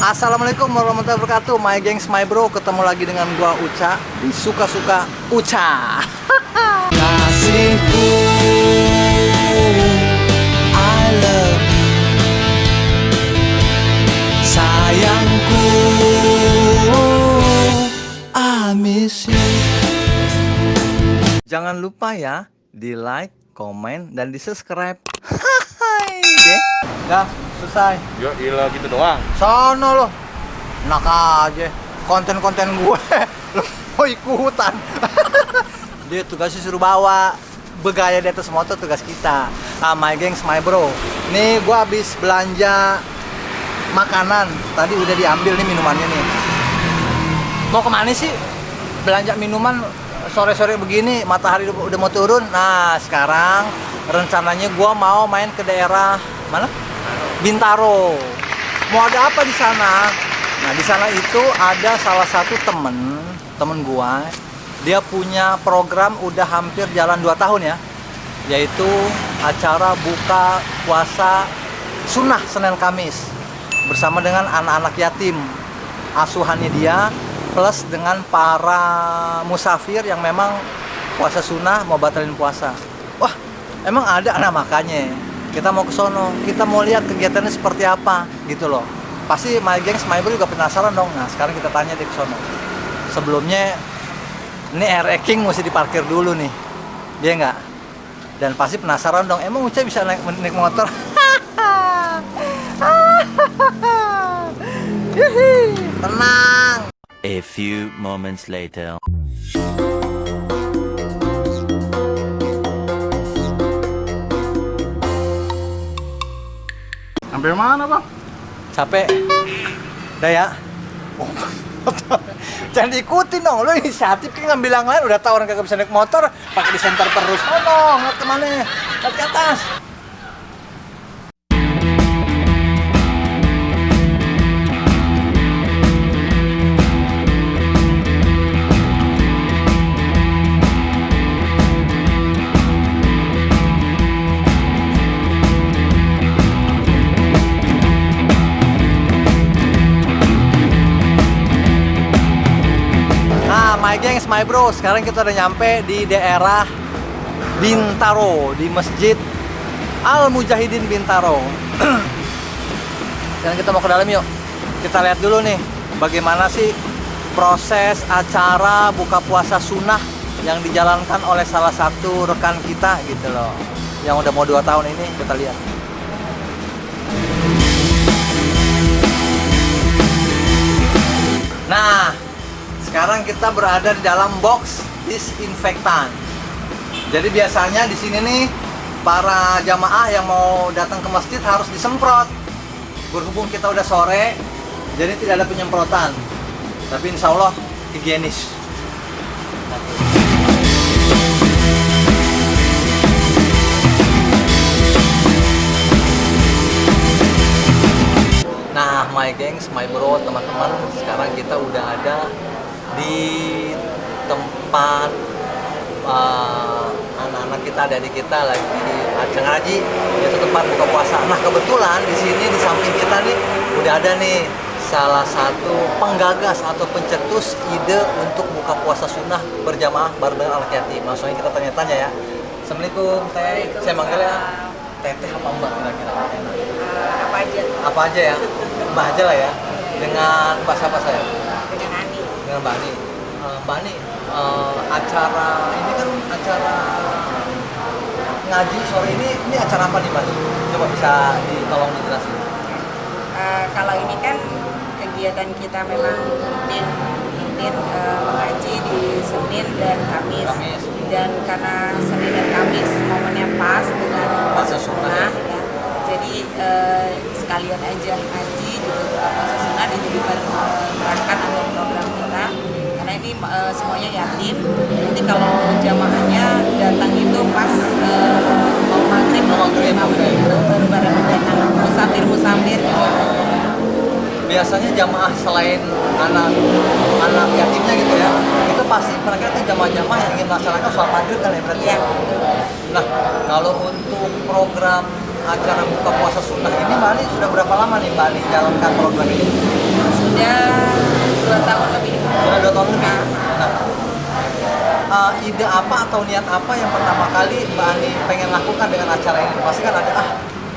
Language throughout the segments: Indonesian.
Assalamualaikum warahmatullahi wabarakatuh. My gengs, my bro, ketemu lagi dengan gua Uca di Suka-Suka Uca. Kasihku, I love you. Sayangku, I miss you. Jangan lupa ya, di like, komen, dan di subscribe. Hai deh. Dah, selesai. Yo, gila gitu doang. Sono lo. Enak aja. Konten-konten gue lo mau ikutan. Dia tugasnya suruh bawa begaya di atas motor, tugas kita. My gengs, my bro. Nih gue habis belanja makanan. Tadi udah diambil nih minumannya nih. Mau kemana sih? Belanja minuman sore-sore begini, matahari udah mau turun. Nah, sekarang rencananya gue mau main ke daerah mana? Bintaro. Mau ada apa di sana? Nah, di sana itu ada salah satu temen gua. Dia punya program udah hampir jalan 2 tahun ya. Yaitu acara buka puasa sunnah Senin Kamis bersama dengan anak-anak yatim asuhannya dia, plus dengan para musafir yang memang puasa sunnah mau batalin puasa. Wah, emang ada? Nah, makanya kita mau ke sono, kita mau lihat kegiatannya seperti apa gitu loh. Pasti my gengs, my bro juga penasaran dong. Nah, sekarang kita tanya di sono. Sebelumnya ini air king mesti diparkir dulu nih, dia nggak? Dan pasti penasaran dong, emang Uca bisa naik motor? Tenang. A few moments later. Sampai mana, Bang? Capek. Udah ya. Oh, jangan diikutin dong, lo inisiatif kayak ngambil yang lain. Udah tahu orang kagak bisa naik motor, pakai di center terus. Oh no, ngeliat kemana? Lihat ke atas. My gengs, my bro, sekarang kita udah nyampe di daerah Bintaro, di Masjid Al Mujahidin Bintaro. Dan kita mau ke dalam yuk. Kita lihat dulu nih, bagaimana sih proses acara buka puasa sunnah yang dijalankan oleh salah satu rekan kita gitu loh, yang udah mau 2 tahun ini. Kita lihat. Nah, sekarang kita berada di dalam box disinfektan. Jadi biasanya di sini nih para jamaah yang mau datang ke masjid harus disemprot. Berhubung kita udah sore, jadi tidak ada penyemprotan. Tapi insya Allah higienis. Nah, my gengs, my bro, teman-teman, sekarang kita udah ada di tempat anak-anak kita, adik kita lagi acara ngaji, yaitu tempat buka puasa. Nah, kebetulan di sini di samping kita nih udah ada nih salah satu penggagas atau pencetus ide untuk buka puasa sunnah berjamaah bareng dengan anak yatim. Langsung kita tanya-tanya ya. Assalamualaikum, Teh. Saya manggilnya Teteh apa Mbak kira-kira? Apa aja? Apa aja ya? Mbak aja lah ya. Dengan Mbak siapa saya? Dengan Ani. Dengan Mbak Ani. Mbak Ani, acara ini kan acara ngaji sore ini acara apa nih Mbak? Coba bisa ditolong dijelasin. Kalau ini kan kegiatan kita memang rutin mengaji di Senin dan Kamis. Dan karena Senin dan Kamis momennya pas dengan puasa sunnah ya. Jadi sekalian aja ngaji juga puasa sunnah dan jadi berangkat dengan program kita. Karena ini semuanya yatim. Jadi kalau jamaahnya datang itu pas mau maghrib baru datang musafir gitu. Biasanya jamaah selain anak yatimnya gitu ya, itu pasti mereka itu jamaah-jamaah yang ingin melaksanakan sholat maghrib kan ya berarti. Iya. Nah, kalau untuk program acara buka puasa sunnah ini Mbak Ani sudah berapa lama nih Mbak Ani jalankan program ini? Sudah 2 tahun lebih. Sudah 2 tahun lebih. Nah, ide apa atau niat apa yang pertama kali Mbak Ani pengen lakukan dengan acara ini? Pasti kan ada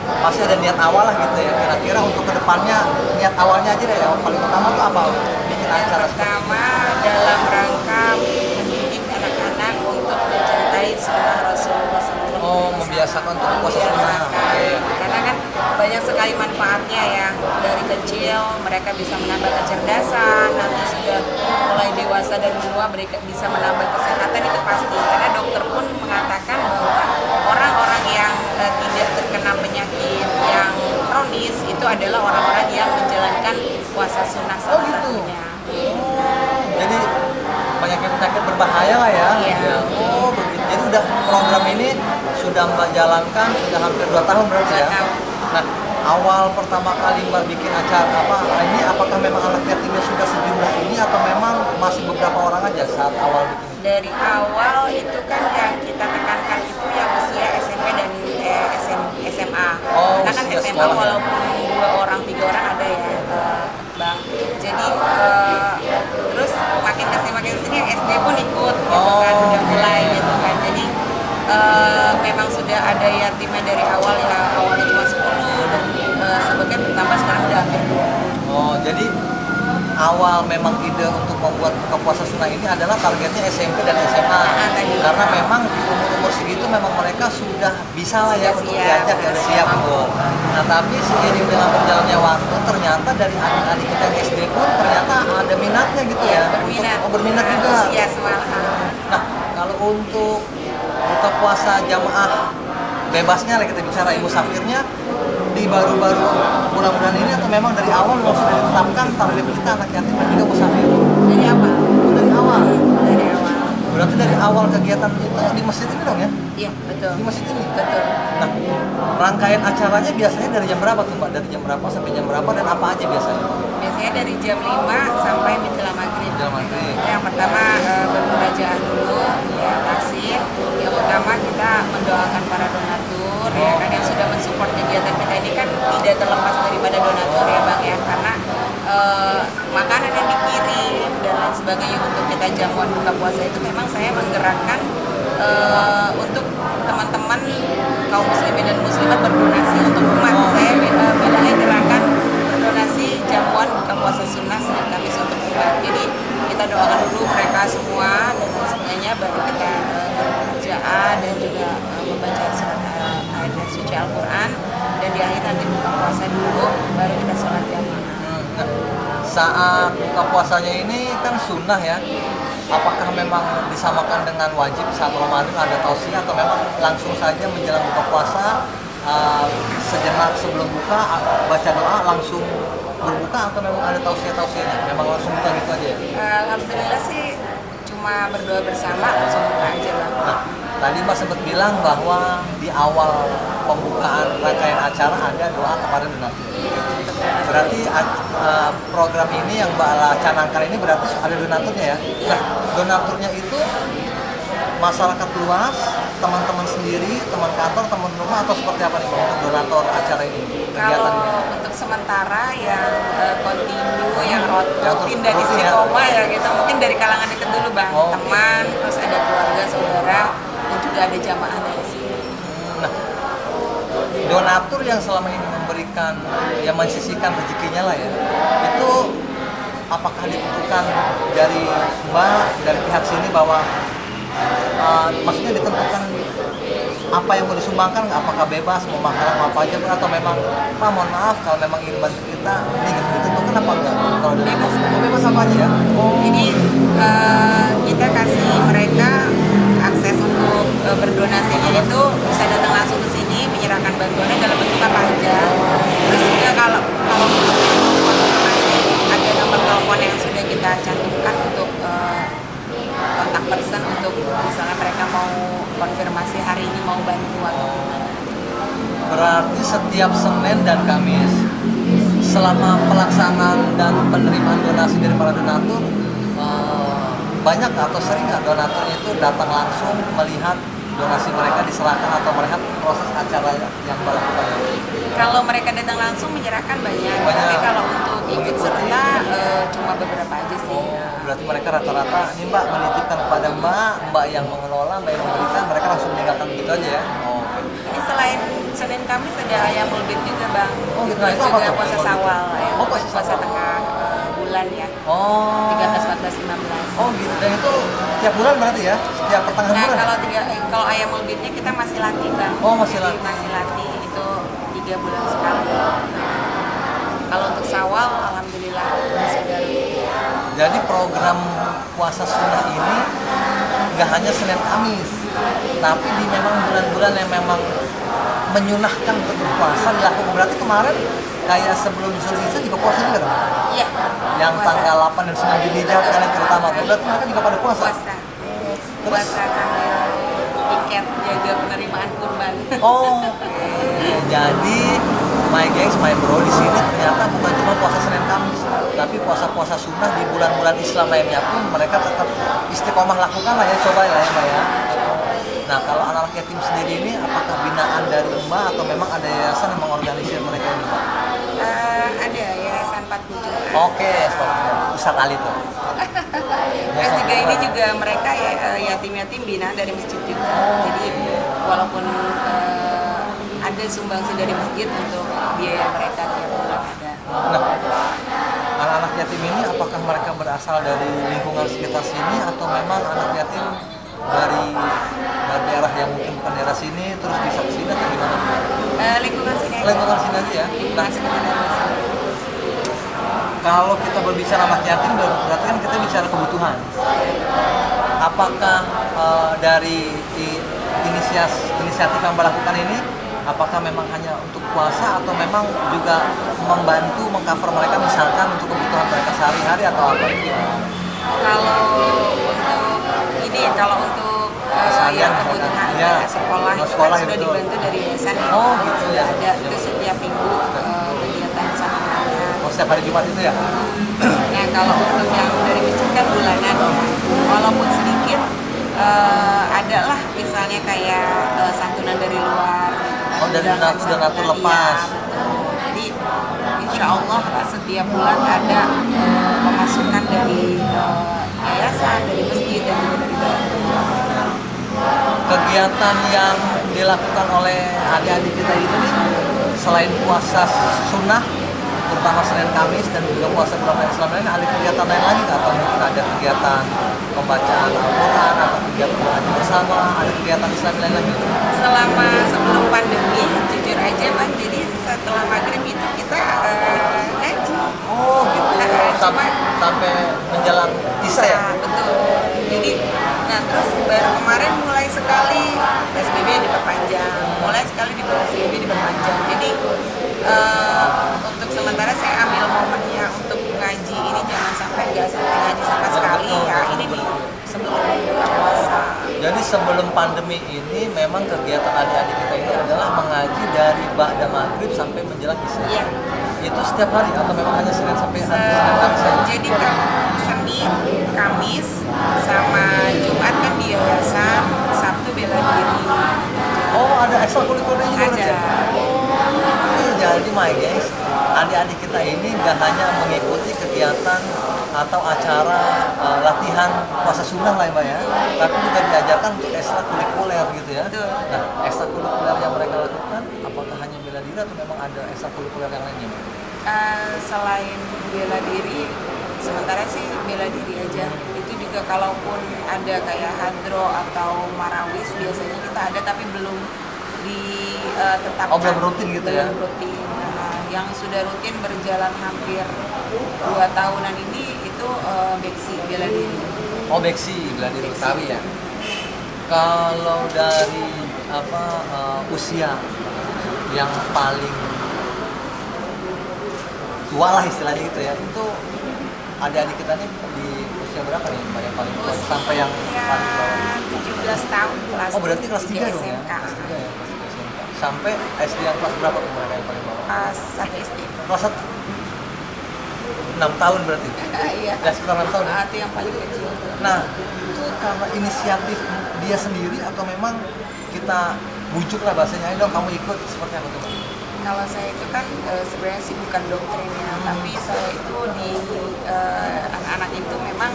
pasti ada niat awal lah gitu ya. Kira-kira untuk kedepannya niat awalnya aja deh. Yang paling utama tuh apa? Bikin Yang acara pertama dalam rangka mendidik anak-anak untuk mencintai sunnah Rasulullah SAW. Oh, membiasakan untuk puasa sunnah. Karena kan banyak sekali manfaatnya ya. Dari kecil mereka bisa menambah kecerdasan, nanti sudah mulai dewasa dan menua mereka bisa menambah kesehatan, itu pasti. Karena dokter pun mengatakan bahwa orang-orang yang tidak terkena penyakit yang kronis itu adalah orang-orang yang menjalankan puasa sunnah salah satunya. Jadi penyakit-penyakit berbahaya lah ya. Iya. Oh, begitu. Jadi udah program ini sudah Mbak jalankan sudah hampir 2 tahun berarti ya. 2 tahun. Nah, awal pertama kali Mbak bikin acara ini apakah memang anak yatimnya sudah sejumlah ini atau memang masih beberapa orang aja saat awal bikin? Dari awal itu kan yang kita tekankan itu yang usia SMP dan SMA. Oh, Karena kan usia SMA sekolah ya? walaupun 2 orang 3 orang ada ya, Bang. Jadi terus makin kesini SD pun ikut gitu kan, udah mulai gitu kan. Jadi memang sudah ada yatimnya dari awal ya, awalnya cuma 10 dan sebagian bertambah sekarang udah hampir 20. Oh, jadi awal memang ide untuk membuat buka puasa sunnah ini adalah targetnya SMP dan SMA. Karena memang di umur-umur segitu memang mereka sudah bisa lah ya Sudah untuk siap. diajak ya, siap betul. Nah, tapi seiring dengan berjalannya waktu ternyata dari adik-adik kita yang SD pun ternyata ada minatnya gitu ya. Berminat. Berminat juga. Antusias malahan. Nah, kalau untuk buka puasa jamaah bebasnya lah kita bicara musafirnya di baru-baru bulan-bulan ini atau memang dari awal memang sudah ditetapkan target kita anak yatim dan juga musafir? Dari awal. Oh, dari awal. Dari awal. Berarti dari awal kegiatan itu di masjid ini dong ya? Iya, betul. Di masjid ini? Betul. Nah, rangkaian acaranya biasanya dari jam berapa tuh Mbak? Dari jam berapa sampai jam berapa dan apa aja biasanya? Biasanya dari jam 5 sampai menjelang maghrib. Jam maghrib. Yang pertama bermunajat dulu, ya tasik. Yang utama kita mendoakan para donatur, ya kan yang sudah mensupport kegiatan kita ini kan tidak terlepas daripada donatur ya Bang ya, karena makanan yang dikirim dan lain sebagainya untuk kita jamuan buka puasa itu memang saya menggerakkan untuk teman-teman kaum muslimin dan muslimat berdonasi untuk umat. Saya bilangnya gerakan berdonasi jamuan buka puasa sunnah Senin Kamis untuk umat. Jadi kita doakan dulu mereka semua dan lain sebagainya, baru kita berdoa dan juga membaca surat ayat suci Al-Quran, dan di akhir nanti buka puasa dulu, baru kita sholat jamaah. Saat buka puasanya ini kan sunnah ya. Apakah memang disamakan dengan wajib saat Ramadan ada tausiah atau memang langsung saja menjelang buka puasa sejenak sebelum buka baca doa langsung berbuka atau memang ada tausiahnya? Memang langsung buka gitu aja ya? Alhamdulillah sih cuma berdoa bersama langsung buka aja lah. Nah, tadi Mbak sempat bilang bahwa di awal pembukaan rangkaian acara ada doa kepada donatur. Berarti program ini yang Mbak canangkan ini berarti ada donaturnya ya? Nah, donaturnya itu masyarakat luas, teman-teman sendiri, teman kantor, teman rumah, atau seperti apa nih untuk donatur acara ini, kegiatan ini? Kalau untuk sementara yang kontinu, yang rutin dan rutin ya. istiqomah ya gitu, mungkin dari kalangan dekat dulu Bang, teman, terus ada keluarga, saudara, dan juga ada jamaah dari sini. Nah, donatur yang selama ini memberikan, yang mensisihkan rezekinya lah ya, itu apakah ditentukan dari Mbak, dari pihak sini bahwa maksudnya ditentukan apa yang mau disumbangkan, apakah bebas mau makanan mau apa aja, atau memang Pak mohon maaf kalau memang ingin bantu kita ini gitu, ditentukan apa enggak? Kalau Bebas. Bebas apa aja ya? Jadi kita kasih mereka akses untuk berdonasinya itu bisa datang langsung ke sini, menyerahkan bantuannya dalam bentuk apa aja. Terus juga kalau masih ada nomor telepon yang sudah kita cantumkan untuk kontak person untuk misalnya mereka mau konfirmasi hari ini mau bantuan. Berarti setiap Senin dan Kamis selama pelaksanaan dan penerimaan donasi dari para donatur banyak atau sering nggak donaturnya itu datang langsung melihat donasi mereka diserahkan atau melihat proses acara yang dilakukan? Kalau mereka datang langsung menyerahkan banyak, tapi kalau untuk ikut serta cuma beberapa aja sih. Berarti mereka rata-rata ini Mbak menitipkan kepada Mbak yang mengelola, Mbak yang memberikan, mereka langsung meninggalkan begitu aja ya? Oh, oke. Ini selain Senin Kamis ada ayam mulbit juga bang. Oh, gitu. Terus Itu apa juga tuh? puasa Sawal, ya. Oh, puasa puasa Sawal. tengah bulan ya. Oh. 13, 14, 15. Oh gitu. Dan itu tiap bulan berarti ya? Setiap pertengahan Nah bulan? kalau ayam mulbitnya kita masih latih bang. Oh, masih Jadi latih. masih latih itu 3 bulan sekali. Kalau untuk Sawal, alhamdulillah masih ada rutin. Jadi program puasa sunnah ini nggak hanya Senin Kamis, tapi di memang bulan-bulan yang memang menyunahkan untuk berpuasa dilakukan. Berarti kemarin kayak sebelum Zulhijjah juga puasa juga kan? Iya. Yang puasa. tanggal 8 dan 9 Zulhijjah kan yang terutama. Berarti mereka juga pada puasa. Puasa. Puasa sambil tiket jaga penerimaan kurban. Oh, jadi my gengs, my bro di sini ternyata bukan cuma puasa Senin Kamis, tapi puasa-puasa sunnah di bulan-bulan Islam lainnya pun mereka tetap istiqomah lakukan lah ya, coba lah ya Mbak ya. Nah kalau anak-anak yatim sendiri ini apakah binaan dari Mbak atau memang ada yayasan yang mengorganisir mereka ini Mbak? Ada Yayasan 47. Oke, besar kali tuh. S3 ini juga mereka ya yatim-yatim binaan dari masjid juga. Jadi walaupun ada sumbangsi dari masjid untuk biaya mereka tiap bulan ada. Nah, anak-anak yatim ini apakah mereka berasal dari lingkungan sekitar sini atau memang anak yatim dari daerah yang mungkin bukan daerah sini terus bisa ke sini atau gimana? Lingkungan sini aja. Lingkungan sini aja ya. Lingkungan sekitar sini. Kalau kita berbicara anak yatim berarti kan kita bicara kebutuhan. Apakah dari inisiatif yang melakukan ini apakah memang hanya untuk puasa atau memang juga membantu mengcover mereka misalkan untuk kebutuhan mereka sehari-hari atau apa gitu? Kalau untuk Keseharian, yang kebutuhan ya. sekolah itu Sekolah kan sudah itu. dibantu dari yayasan. Oh, gitu ya. Ada itu setiap minggu kegiatan sama anak. Oh, setiap hari Jumat itu ya? Nah kalau untuk yang dari masjid kan bulanan, walaupun sedikit ada lah misalnya kayak santunan dari luar. Oh, dari donatur lepas. Iya, betul. Jadi insya Allah setiap bulan ada pemasukan dari yayasan, dari masjid dan juga dari donatur. Kegiatan yang dilakukan oleh adik-adik kita ini nih, selain puasa sunnah terutama Senin Kamis dan juga puasa bulan Islam lain, ada kegiatan lain lagi nggak? Atau mungkin ada kegiatan pembacaan Al-Quran atau kegiatan ngaji bersama, ada kegiatan Islam lain lagi? Selama sebelum pandemi jujur aja bang, jadi setelah maghrib itu kita ngaji. Oh gitu. Sampai menjelang Isya ya? Betul. Jadi terus baru kemarin mulai sekali PSBB diperpanjang, diperpanjang. Jadi untuk sementara saya ambil momennya untuk ngaji ini jangan sampai nggak sampai ngaji sama sekali ya, ini di sebelum puasa. Jadi sebelum pandemi ini memang kegiatan adik-adik kita ini adalah mengaji dari ba'da maghrib sampai menjelang Isya. Iya. Itu setiap hari atau memang hanya Senin sampai Senin Kamis saja? Jadi Senin, Kamis, sama Jumat kan di yayasan, Sabtu bela diri. Oh, ada ekstrakurikulernya juga berarti Ada. ya? Jadi my guys, adik-adik kita ini nggak hanya mengikuti kegiatan atau acara latihan puasa sunnah lah ya Mbak ya, tapi juga diajarkan untuk ekstrakurikuler gitu ya. Betul. Nah, ekstrakurikuler yang mereka lakukan, apakah hanya bela diri atau memang ada ekstrakurikuler yang lainnya? Selain bela diri, sementara sih bela diri aja. Itu juga kalaupun ada kayak hadro atau marawis biasanya kita ada, tapi belum ditetapkan. Oh, belum rutin gitu ya? Belum rutin. Nah, yang sudah rutin berjalan hampir 2 tahunan ini itu beksi bela diri. Oh, beksi bela diri Betawi ya. Kalau dari usia yang paling tua lah istilahnya gitu ya, itu adik-adik kita nih di usia berapa nih Mbak yang paling tua sampai yang paling bawah? 17 tahun kelas. Oh, berarti kelas 3 dong ya? SMK. Kelas 3 ya, kelas 3 SMK. Sampai SD yang kelas berapa tuh mereka yang paling bawah? Kelas 1 SD. Kelas 1? 6 tahun berarti? Iya. Ya, sekitar 6 tahun ya? Itu yang paling kecil. Nah, itu karena inisiatif dia sendiri atau memang kita bujuk lah bahasanya, ayo dong kamu ikut, seperti apa tuh? Kalau saya itu kan sebenarnya sih bukan doktrin ya, tapi saya itu di anak-anak itu memang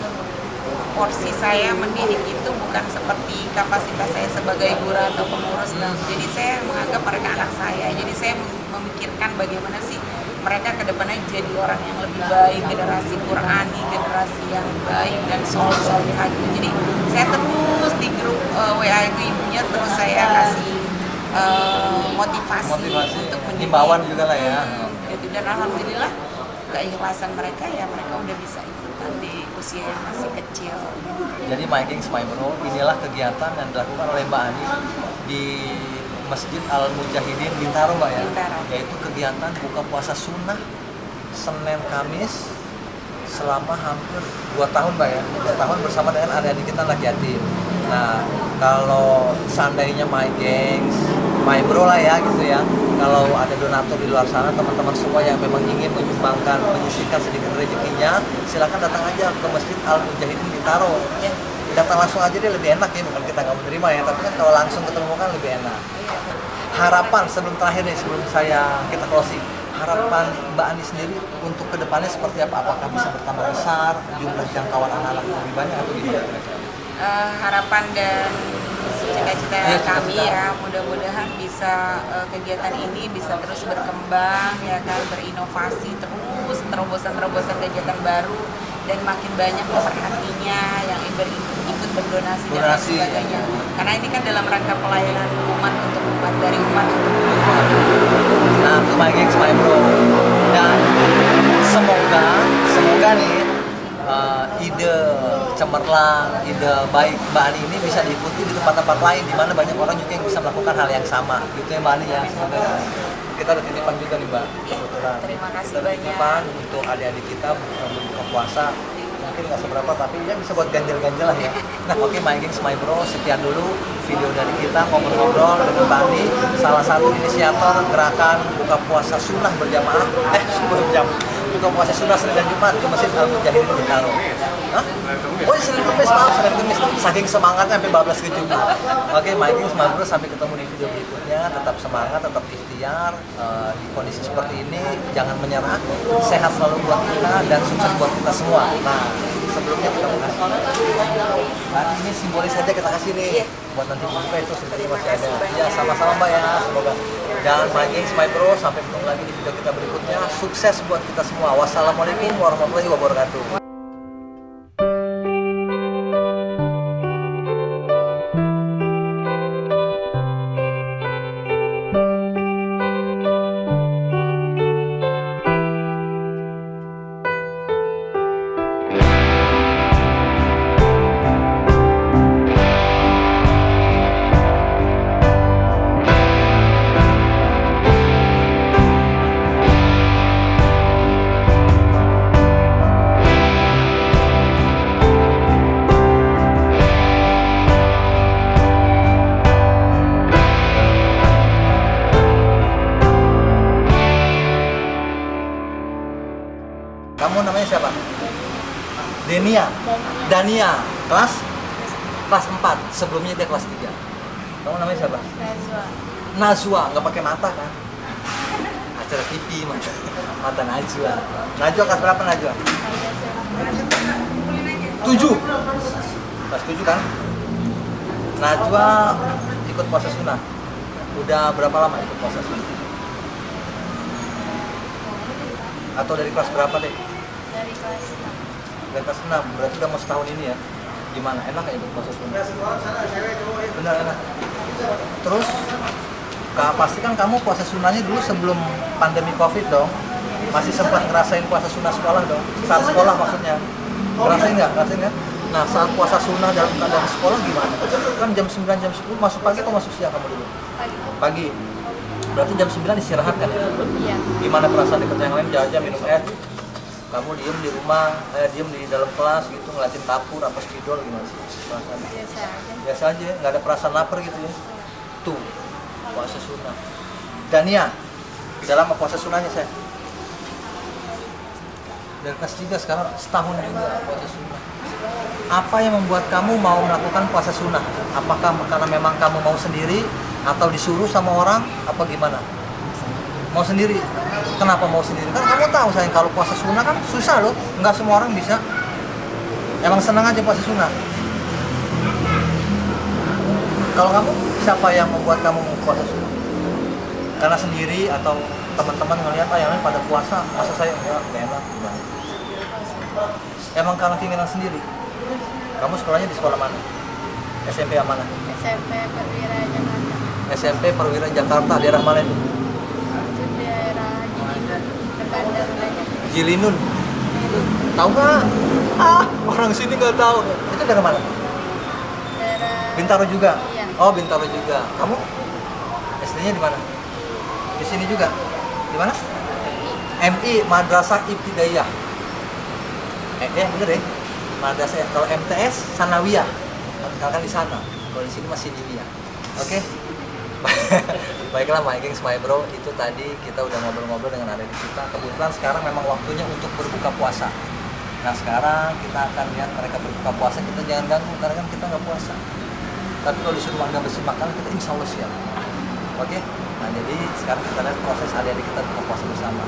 porsi saya mendidik itu bukan seperti kapasitas saya sebagai guru atau pengurus. Jadi saya menganggap mereka anak saya. Jadi saya memikirkan bagaimana sih mereka ke depannya jadi orang yang lebih baik, generasi Qurani, generasi yang baik dan soleh-solehah gitu. Jadi saya terus di grup WA itu ibunya terus saya kasih motivasi untuk himbauan juga lah ya. Gitu. Dan alhamdulillah keikhlasan mereka ya mereka udah bisa ikutan di usia yang masih kecil. Jadi My Kings My Bro, inilah kegiatan yang dilakukan oleh Mbak Ani di Masjid Al Mujahidin Bintaro, Mbak ya. Bintaro. Yaitu kegiatan buka puasa sunnah Senin Kamis selama hampir 2 tahun, Mbak ya. 2 tahun bersama dengan adik-adik kita anak yatim. Nah, kalau seandainya My Gangs, My Bro lah ya gitu ya. Kalau ada donatur di luar sana, teman-teman semua yang memang ingin menyumbangkan, menyisihkan sedikit rezekinya, silakan datang aja ke Masjid Al Mujahidin Bintaro. Ya. Datang langsung aja dia lebih enak ya, bukan kita nggak menerima ya, tapi kan kalau langsung ketemu kan lebih enak. Harapan sebelum terakhir nih, sebelum kita closing, harapan Mbak Ani sendiri untuk kedepannya seperti apa? Apakah bisa bertambah besar, jumlah jangkauan anak-anak lebih banyak atau gimana? Harapan dan cita-cita Ya, kami cita-cita. ya mudah-mudahan bisa kegiatan ini bisa terus berkembang ya kan, berinovasi terus, terobosan kegiatan baru dan makin banyak pemerhatinya yang ikut berdonasi dan lain Donasi. sebagainya. Karena ini kan dalam rangka pelayanan umat untuk umat, dari umat untuk umat. Nah, itu My Gangs My Bro. Dan semoga nih ide cemerlang, ide baik Mbak Ani ini bisa diikuti di tempat-tempat lain di mana banyak orang juga yang bisa melakukan hal yang sama. Gitu ya Mbak Ani ya. Semoga kita ada titipan juga nih Mbak. Kebetulan. Terima kasih Kita ada banyak. titipan untuk adik-adik kita berbuka puasa. Mungkin nggak seberapa tapi ya bisa buat ganjel-ganjel lah ya. Nah, oke My Gangs My Bro, sekian dulu video dari kita ngobrol-ngobrol dengan Mbak Ani, salah satu inisiator gerakan buka puasa sunnah berjamaah. Buka puasa sunnah Senin dan Jumat di Masjid Al Mujahidin Bintaro. Hah? Oh, Senin Kamis, maaf, Senin Kamis. Saking semangatnya sampai bablas ke Jumat. Oke, My Gangs My Bro, sampai ketemu di video berikutnya. Tetap semangat, tetap ikhtiar di kondisi seperti ini. Jangan menyerah. Sehat selalu buat kita dan sukses buat kita semua. Nah, sebelumnya kita mau kasih. Nah, ini simbolis saja kita kasih nih. Buat nanti buka itu sebenarnya masih ada. Ya, sama-sama Mbak ya. Semoga. Dan My Gangs My Bro, sampai ketemu lagi di video kita berikutnya. Sukses buat kita semua. Wassalamualaikum warahmatullahi wabarakatuh. Kamu namanya siapa? Dania. Kelas 4. Sebelumnya dia kelas 3. Kamu namanya siapa? Najwa. Nggak pakai mata kan? Acara TV mata Najwa. Najwa kelas berapa Najwa? 7. Kelas 7 kan? Najwa ikut puasa sunnah. Udah berapa lama ikut puasa sunnah? Atau dari kelas berapa deh? Dari kelas 6. Dari kelas 6, berarti udah mau setahun ini ya? Gimana? Enak ya ikut puasa sunnah? Benar enak. Terus, pasti kan kamu puasa sunnahnya dulu sebelum pandemi Covid dong? Masih sempat ngerasain puasa sunnah sekolah dong? Saat sekolah maksudnya? Ngerasain nggak? Nah, saat puasa sunnah dalam keadaan sekolah gimana? Kan jam 9, jam 10 masuk pagi atau masuk siang kamu dulu? Pagi. Berarti jam 9 istirahat kan ya? Iya. Gimana perasaan deket yang lain jajan minum es? Kamu diem di rumah, diem di dalam kelas gitu ngeliatin kapur apa spidol gimana sih perasaannya? Biasa aja. Biasa aja, nggak ada perasaan lapar gitu ya? Tuh, puasa sunnah. Dania, udah lama puasa sunnahnya saya? Dari kelas 3 sekarang setahun juga puasa sunnah. Apa yang membuat kamu mau melakukan puasa sunnah? Apakah karena memang kamu mau sendiri atau disuruh sama orang? Apa gimana? Mau sendiri. Kenapa mau sendiri? Kan kamu tahu sayang kalau puasa sunnah kan susah loh. Nggak semua orang bisa. Emang senang aja puasa sunnah. Kalau kamu, siapa yang membuat kamu mau puasa sunnah? Karena sendiri atau teman-teman ngelihat yang lain pada puasa, masa saya enggak enak. Emang karena keinginan sendiri. Kamu sekolahnya di sekolah mana? SMP yang mana? SMP Perwira Jakarta. SMP Perwira Jakarta, daerah mana itu? Itu daerah Jilinun, depan Darulanya. Jilinun. Tahu nggak? Orang sini nggak tahu. Itu daerah mana? Daerah Bintaro juga. Iya. Oh, Bintaro juga. Kamu SD-nya di mana? Di sini juga. Di mana? MI Madrasah Ibtidaiyah. Bener ya? Madrasah. Kalau MTS Sanawiyah. Kan di sana. Kalau di sini masih Nivia. Oke. Baiklah, my gengs, my bro, itu tadi kita udah ngobrol-ngobrol dengan adik kita. Kebetulan sekarang memang waktunya untuk berbuka puasa. Nah, sekarang kita akan lihat mereka berbuka puasa, kita jangan ganggu karena kan kita nggak puasa. Tapi kalau disuruh makan bersih makanan, kita insya Allah siap. Oke? Nah, jadi sekarang kita lihat proses adik-adik kita berbuka puasa bersama.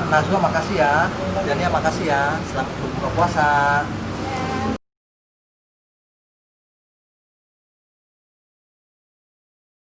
Najwa makasih ya, Dania makasih ya, selamat berbuka puasa.